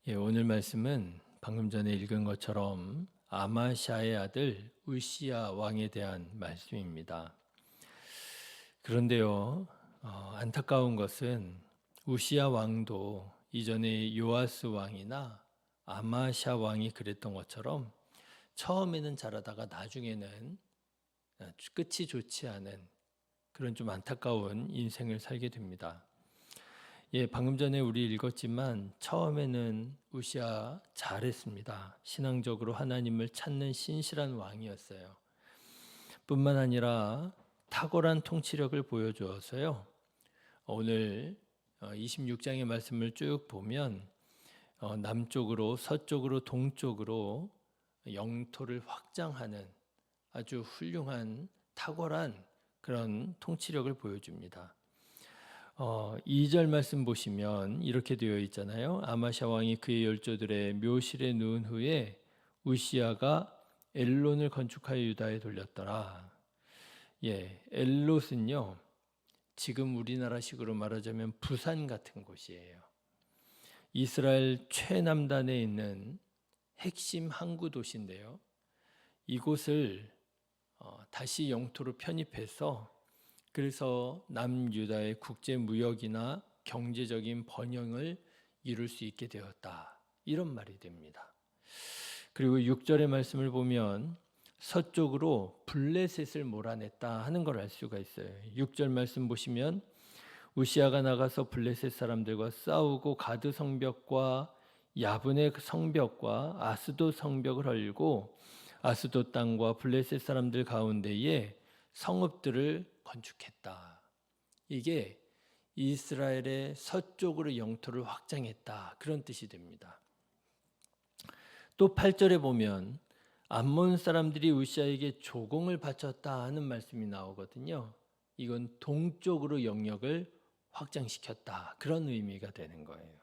오늘 말씀은 방금 전에 읽은 것처럼 아마샤의 아들 우시야 왕에 대한 말씀입니다. 그런데요, 안타까운 것은 우시야 왕도 이전에 요아스 왕이나 아마샤 왕이 그랬던 것처럼 처음에는 잘하다가 나중에는 끝이 좋지 않은 그런 좀 안타까운 인생을 살게 됩니다. 방금 전에 우리 읽었지만 처음에는 우시야 잘했습니다. 신앙적으로 하나님을 찾는 신실한 왕이었어요. 뿐만 아니라 탁월한 통치력을 보여주어서요. 오늘 26장의 말씀을 쭉 보면 남쪽으로 서쪽으로 동쪽으로 영토를 확장하는 아주 훌륭한 탁월한 그런 통치력을 보여줍니다. 2절 말씀 보시면 이렇게 되어 있잖아요. 아마샤 왕이 그의 열조들의 묘실에 누운 후에 우시야가 엘론을 건축하여 유다에 돌렸더라. 엘롯은요, 지금 우리나라식으로 말하자면 부산 같은 곳이에요. 이스라엘 최남단에 있는 핵심 항구 도시인데요. 이곳을 다시 영토로 편입해서 그래서 남유다의 국제 무역이나 경제적인 번영을 이룰 수 있게 되었다. 이런 말이 됩니다. 그리고 6절의 말씀을 보면 서쪽으로 블레셋을 몰아냈다 하는 걸 알 수가 있어요. 6절 말씀 보시면 우시야가 나가서 블레셋 사람들과 싸우고 가드 성벽과 야분의 성벽과 아스돗 성벽을 헐고 아스돗 땅과 블레셋 사람들 가운데에 성읍들을 건축했다. 이게 이스라엘의 서쪽으로 영토를 확장했다. 그런 뜻이 됩니다. 또 8절에 보면 암몬 사람들이 우시야에게 조공을 바쳤다 하는 말씀이 나오거든요. 이건 동쪽으로 영역을 확장시켰다. 그런 의미가 되는 거예요.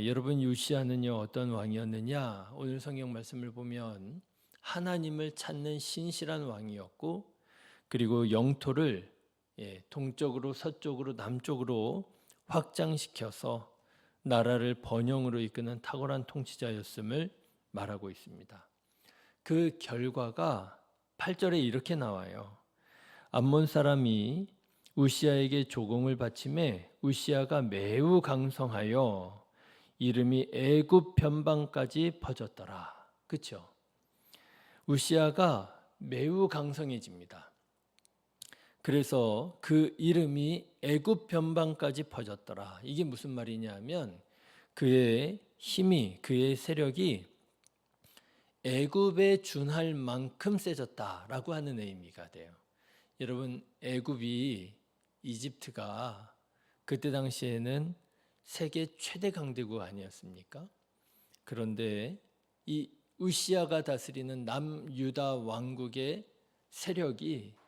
여러분 우시야는요 어떤 왕이었느냐? 오늘 성경 말씀을 보면 하나님을 찾는 신실한 왕이었고 그리고 영토를 동쪽으로 서쪽으로 남쪽으로 확장시켜서 나라를 번영으로 이끄는 탁월한 통치자였음을 말하고 있습니다. 그 결과가 8절에 이렇게 나와요. 암몬 사람이 우시야에게 조공을 바치매 우시야가 매우 강성하여 이름이 애굽 변방까지 퍼졌더라. 그렇죠? 우시야가 매우 강성해집니다. 그래서 그 이름이 애굽 변방까지 퍼졌더라. 이게 무슨 말이냐면 그의 힘이 그의 세력이 애굽에 준할 만큼 세졌다라고 하는 의미가 돼요. 여러분 애굽이 이집트가 그때 당시에는 세계 최대 강대국 아니었습니까? 그런데 이 우시야가 다스리는 남유다 왕국의 세력이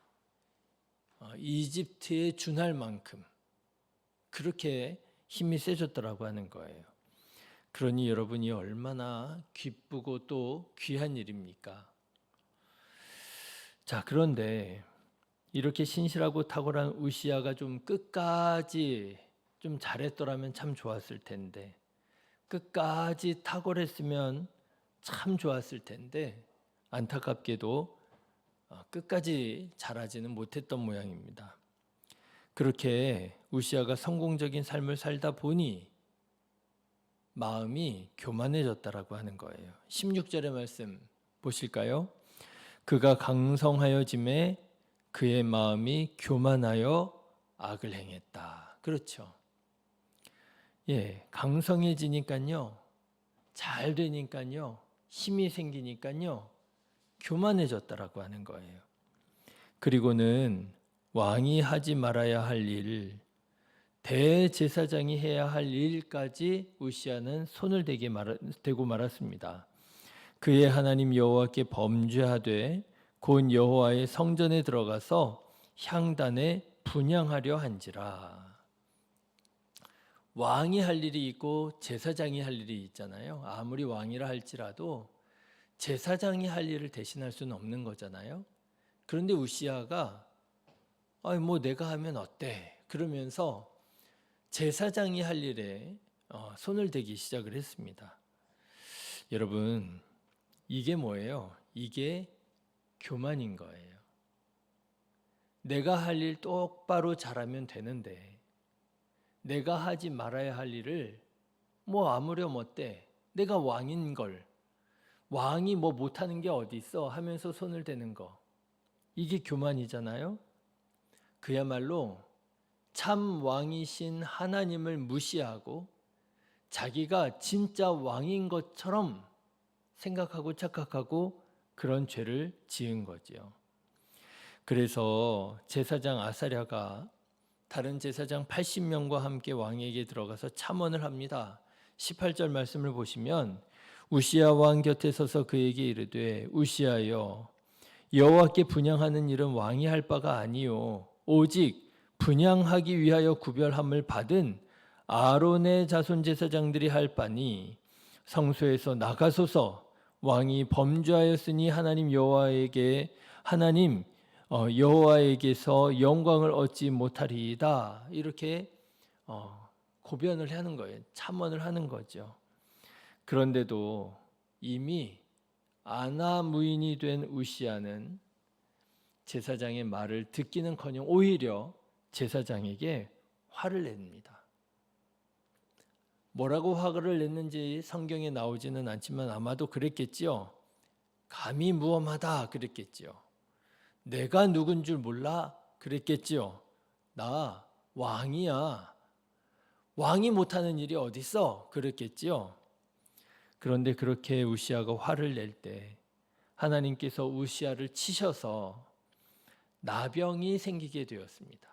이집트에 준할 만큼 그렇게 힘이 세졌더라고 하는 거예요. 그러니 여러분이 얼마나 기쁘고 또 귀한 일입니까? 자, 그런데 이렇게 신실하고 탁월한 우시야가 좀 끝까지 좀 잘했더라면 참 좋았을 텐데 끝까지 탁월했으면 참 좋았을 텐데 안타깝게도 끝까지 잘하지는 못했던 모양입니다. 그렇게 우시야가 성공적인 삶을 살다 보니 마음이 교만해졌다라고 하는 거예요. 16절의 말씀 보실까요? 그가 강성하여짐에 그의 마음이 교만하여 악을 행했다. 그렇죠. 강성해지니까요. 잘 되니까요. 힘이 생기니까요. 교만해졌다라고 하는 거예요. 그리고는 왕이 하지 말아야 할 일, 대제사장이 해야 할 일까지 우시야는 손을 대고 말았습니다. 그의 하나님 여호와께 범죄하되 곧 여호와의 성전에 들어가서 향단에 분향하려 한지라. 왕이 할 일이 있고 제사장이 할 일이 있잖아요. 아무리 왕이라 할지라도 제사장이 할 일을 대신할 수는 없는 거잖아요. 그런데 우시야가 뭐 내가 하면 어때? 그러면서 제사장이 할 일에 손을 대기 시작을 했습니다. 여러분, 이게 뭐예요? 이게 교만인 거예요. 내가 할 일 똑바로 잘하면 되는데 내가 하지 말아야 할 일을 뭐 아무렴 어때? 내가 왕인 걸. 왕이 뭐 못하는 게 어디 있어? 하면서 손을 대는 거. 이게 교만이잖아요. 그야말로 참 왕이신 하나님을 무시하고 자기가 진짜 왕인 것처럼 생각하고 착각하고 그런 죄를 지은 거지요. 그래서 제사장 아사랴가 다른 제사장 80명과 함께 왕에게 들어가서 참언을 합니다. 18절 말씀을 보시면 우시야 왕 곁에 서서 그에게 이르되 우시야여 여호와께 분향하는 일은 왕이 할 바가 아니요 오직 분향하기 위하여 구별함을 받은 아론의 자손 제사장들이 할 바니 성소에서 나가소서. 왕이 범죄하였으니 하나님 여호와에게서 영광을 얻지 못하리이다. 이렇게 고변을 하는 거예요. 참언을 하는 거죠. 그런데도 이미 아나무인이 된 우시야는 제사장의 말을 듣기는커녕 오히려 제사장에게 화를 냅니다. 뭐라고 화를 냈는지 성경에 나오지는 않지만 아마도 그랬겠지요. 감히 무엄하다 그랬겠지요. 내가 누군 줄 몰라 그랬겠지요. 나 왕이야. 왕이 못하는 일이 어딨어 그랬겠지요. 그런데 그렇게 우시야가 화를 낼 때 하나님께서 우시야를 치셔서 나병이 생기게 되었습니다.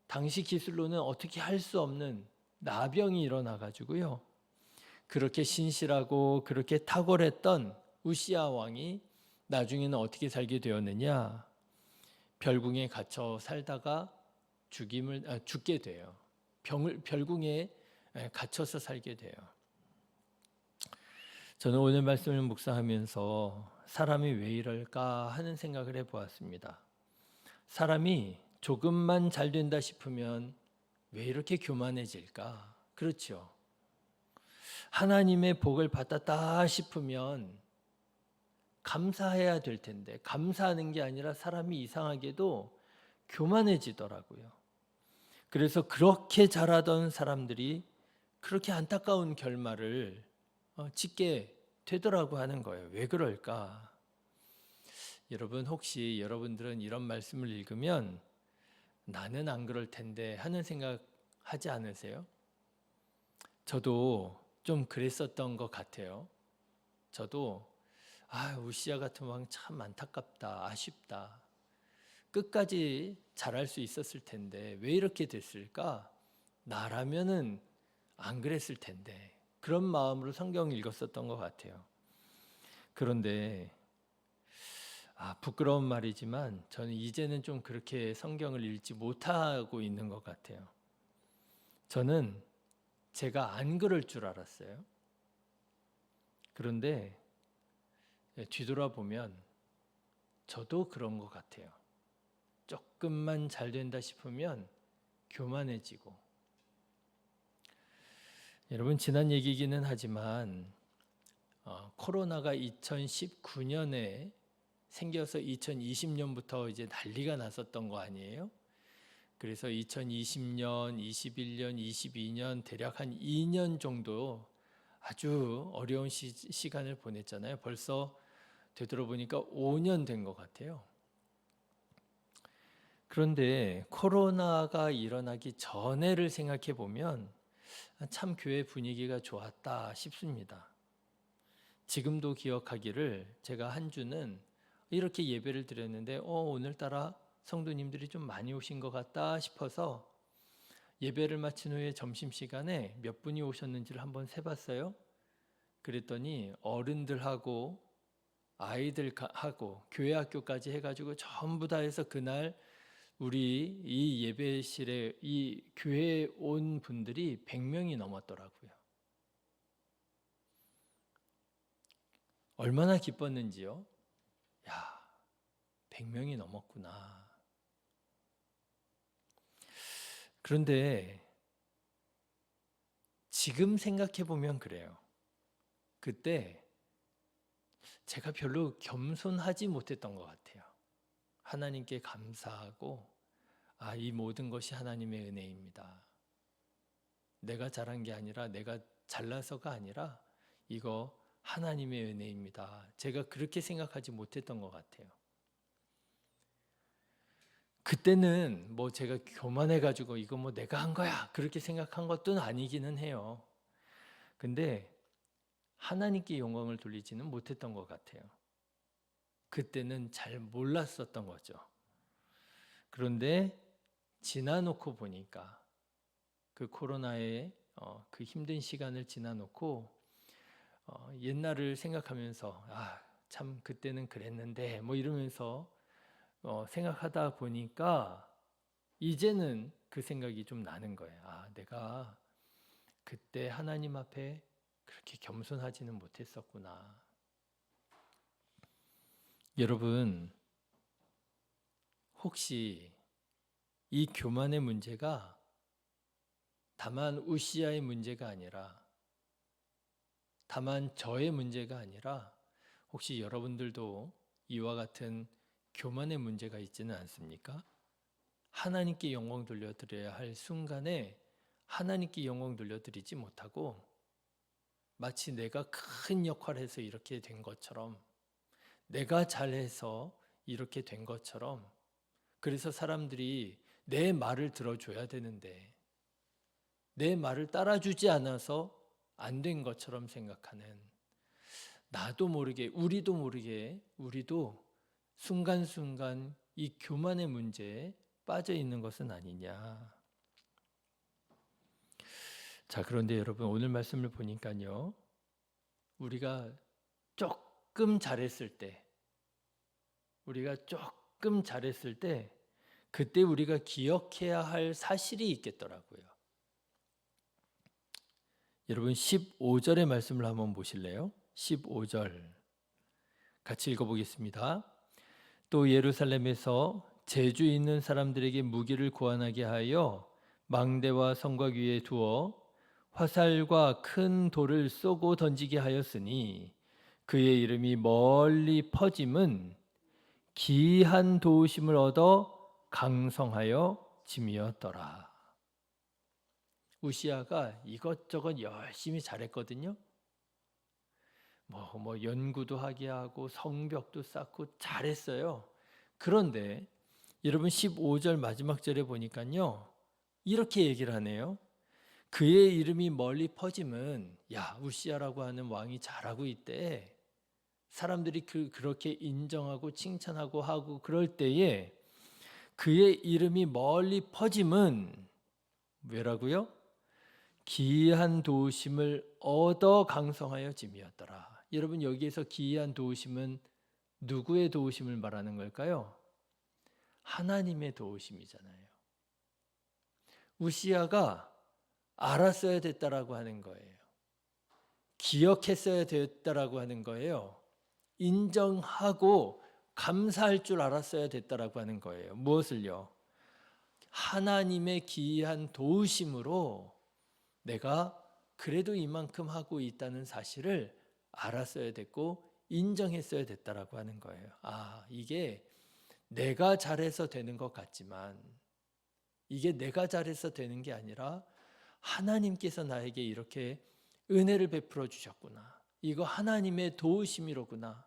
당시 기술로는 어떻게 할 수 없는 나병이 일어나 가지고요. 그렇게 신실하고 그렇게 탁월했던 우시야 왕이 나중에는 어떻게 살게 되었느냐? 별궁에 갇혀 살다가 죽게 돼요. 별궁에 갇혀서 살게 돼요. 저는 오늘 말씀을 묵상하면서 사람이 왜 이럴까 하는 생각을 해보았습니다. 사람이 조금만 잘 된다 싶으면 왜 이렇게 교만해질까? 그렇죠. 하나님의 복을 받았다 싶으면 감사해야 될 텐데 감사하는 게 아니라 사람이 이상하게도 교만해지더라고요. 그래서 그렇게 잘하던 사람들이 그렇게 안타까운 결말을 짓게 되더라고 하는 거예요. 왜 그럴까? 여러분 혹시 여러분들은 이런 말씀을 읽으면 나는 안 그럴 텐데 하는 생각 하지 않으세요? 저도 좀 그랬었던 것 같아요. 저도 우시야 같은 왕 참 안타깝다, 아쉽다. 끝까지 잘할 수 있었을 텐데 왜 이렇게 됐을까? 나라면은 안 그랬을 텐데 그런 마음으로 성경을 읽었었던 것 같아요. 그런데 부끄러운 말이지만 저는 이제는 좀 그렇게 성경을 읽지 못하고 있는 것 같아요. 저는 제가 안 그럴 줄 알았어요. 그런데 뒤돌아보면 저도 그런 것 같아요. 조금만 잘 된다 싶으면 교만해지고. 여러분 지난 얘기기는 하지만 코로나가 2019년에 생겨서 2020년부터 이제 난리가 났었던 거 아니에요? 그래서 2020년, 21년, 22년 대략 한 2년 정도 아주 어려운 시간을 보냈잖아요. 벌써 되돌아보니까 5년 된 것 같아요. 그런데 코로나가 일어나기 전에를 생각해 보면 참 교회 분위기가 좋았다 싶습니다. 지금도 기억하기를 제가 한 주는 이렇게 예배를 드렸는데 오늘따라 성도님들이 좀 많이 오신 것 같다 싶어서 예배를 마친 후에 점심시간에 몇 분이 오셨는지를 한번 세봤어요. 그랬더니 어른들하고 아이들하고 교회 학교까지 해가지고 전부 다 해서 그날 우리 이 예배실에 이 교회에 온 분들이 100명이 넘었더라고요. 얼마나 기뻤는지요. 100명이 넘었구나. 그런데 지금 생각해 보면 그래요. 그때 제가 별로 겸손하지 못했던 것 같아요. 하나님께 감사하고, 이 모든 것이 하나님의 은혜입니다. 내가 잘한 게 아니라, 내가 잘나서가 아니라 이거 하나님의 은혜입니다. 제가 그렇게 생각하지 못했던 것 같아요. 그때는 뭐 제가 교만해가지고 이거 뭐 내가 한 거야 그렇게 생각한 것도 아니기는 해요. 근데 하나님께 영광을 돌리지는 못했던 것 같아요. 그때는 잘 몰랐었던 거죠. 그런데 지나놓고 보니까 그 코로나의 그 힘든 시간을 지나놓고 옛날을 생각하면서 참 그때는 그랬는데 뭐 이러면서 생각하다 보니까 이제는 그 생각이 좀 나는 거예요. 내가 그때 하나님 앞에 그렇게 겸손하지는 못했었구나. 여러분, 혹시 이 교만의 문제가 다만 우시아의 문제가 아니라, 다만 저의 문제가 아니라 혹시 여러분들도 이와 같은 교만의 문제가 있지는 않습니까? 하나님께 영광 돌려드려야 할 순간에 하나님께 영광 돌려드리지 못하고 마치 내가 큰 역할을 해서 이렇게 된 것처럼, 내가 잘해서 이렇게 된 것처럼, 그래서 사람들이 내 말을 들어줘야 되는데 내 말을 따라주지 않아서 안 된 것처럼 생각하는, 나도 모르게, 우리도 모르게 우리도 순간순간 이 교만의 문제에 빠져 있는 것은 아니냐. 자, 그런데 여러분, 오늘 말씀을 보니까요, 우리가 조금 잘했을 때, 그때 우리가 기억해야 할 사실이 있겠더라고요. 여러분, 15절의 말씀을 한번 보실래요? 15절 같이 읽어보겠습니다. 또 예루살렘에서 재주 있는 사람들에게 무기를 고안하게 하여 망대와 성곽 위에 두어 화살과 큰 돌을 쏘고 던지게 하였으니 그의 이름이 멀리 퍼짐은 기이한 도우심을 얻어 강성하여 짐이었더라. 우시아가 이것저것 열심히 잘했거든요. 뭐 연구도 하게 하고 성벽도 쌓고 잘했어요. 그런데 여러분 15절 마지막 절에 보니까요, 이렇게 얘기를 하네요. 그의 이름이 멀리 퍼짐은, 우시아라고 하는 왕이 잘하고 있대. 사람들이 그렇게 인정하고 칭찬하고 하고 그럴 때에 그의 이름이 멀리 퍼짐은 왜라고요? 기이한 도우심을 얻어 강성하여 짐이었더라. 여러분, 여기에서 기이한 도우심은 누구의 도우심을 말하는 걸까요? 하나님의 도우심이잖아요. 우시아가 알았어야 됐다라고 하는 거예요. 기억했어야 됐다라고 하는 거예요. 인정하고 감사할 줄 알았어야 됐다라고 하는 거예요. 무엇을요? 하나님의 기이한 도우심으로 내가 그래도 이만큼 하고 있다는 사실을 알았어야 됐고 인정했어야 됐다라고 하는 거예요. 이게 내가 잘해서 되는 것 같지만 이게 내가 잘해서 되는 게 아니라 하나님께서 나에게 이렇게 은혜를 베풀어 주셨구나. 이거 하나님의 도우심이로구나.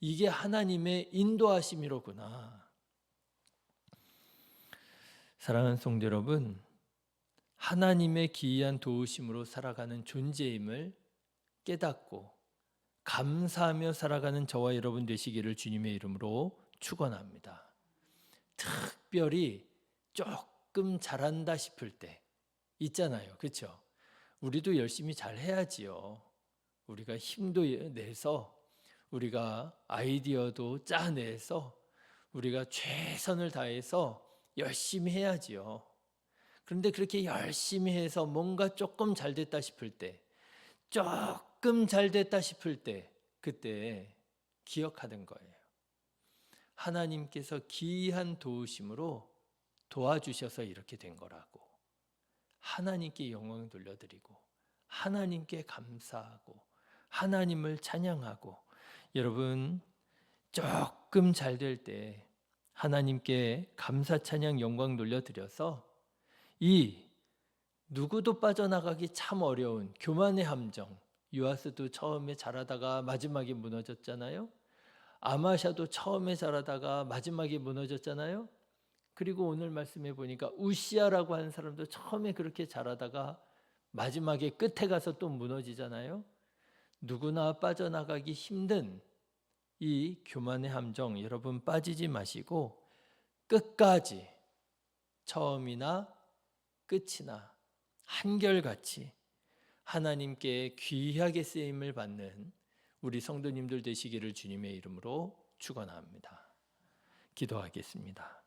이게 하나님의 인도하심이로구나. 사랑하는 성도 여러분, 하나님의 기이한 도우심으로 살아가는 존재임을 깨닫고 감사하며 살아가는 저와 여러분 되시기를 주님의 이름으로 축원합니다. 특별히 조금 잘한다 싶을 때 있잖아요. 그렇죠? 우리도 열심히 잘 해야지요. 우리가 힘도 내서, 우리가 아이디어도 짜내서, 우리가 최선을 다해서 열심히 해야지요. 그런데 그렇게 열심히 해서 뭔가 조금 잘 됐다 싶을 때, 조금 잘 됐다 싶을 때, 그때 기억하는 거예요. 하나님께서 기이한 도우심으로 도와주셔서 이렇게 된 거라고. 하나님께 영광을 돌려드리고 하나님께 감사하고 하나님을 찬양하고, 여러분 조금 잘 될 때 하나님께 감사 찬양 영광 돌려드려서 이 누구도 빠져나가기 참 어려운 교만의 함정, 요아스도 처음에 잘하다가 마지막에 무너졌잖아요. 아마샤도 처음에 잘하다가 마지막에 무너졌잖아요. 그리고 오늘 말씀해 보니까 우시아라고 하는 사람도 처음에 그렇게 잘하다가 마지막에 끝에 가서 또 무너지잖아요. 누구나 빠져나가기 힘든 이 교만의 함정, 여러분 빠지지 마시고 끝까지 처음이나 끝이나 한결같이 하나님께 귀하게 쓰임을 받는 우리 성도님들 되시기를 주님의 이름으로 축원합니다. 기도하겠습니다.